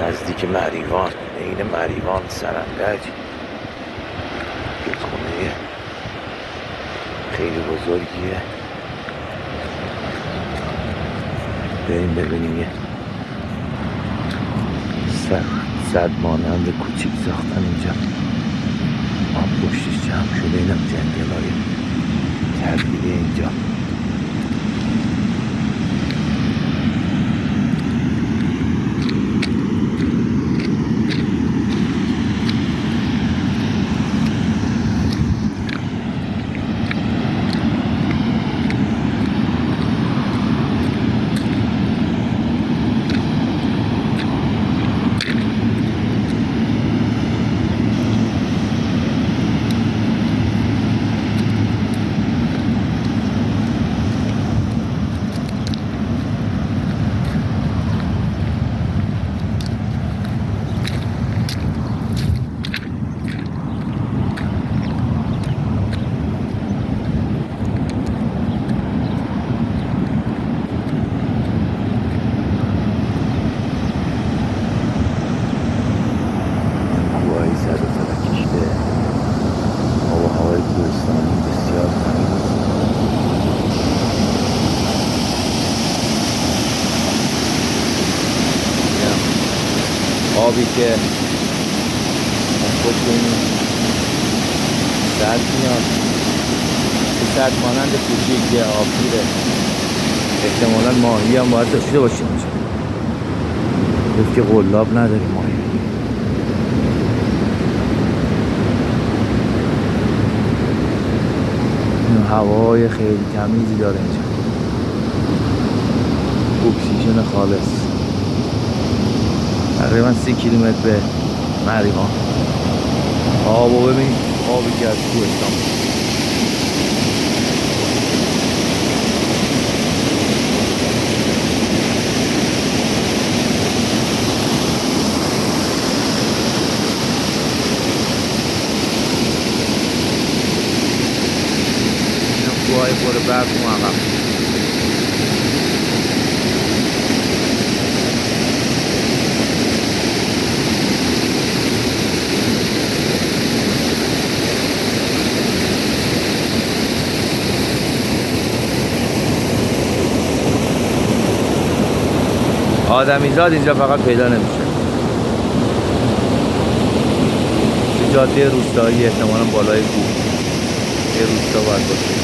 نزدیک مریوان، بین مریوان سرندج یک خونه خیلی بزرگیه. بریم ببینیم یه صد مانند کوچیک ساختن اینجا. آب پشتش جمع شده. اینم جنگل های طبیعی اینجا. آبی که پشت این سد میاد، این سد مانند کوچیک آب میره. احتمالا ماهی هم باید داشته باشیم اینجا. گفت که قلاب نداریم ماهی. هوای خیلی تمیزی داره اینجا، اکسیژن خالص. تقریبا 30 کیلومتر به مریوان. آبو ببین، آبی که از کوهستان. این کوههای پر برف موقع. آدمیزاد اینجا فقط پیدا نمیشه. جاده روستایی احتمالاً بالای کوه. یه روستا باید باشه.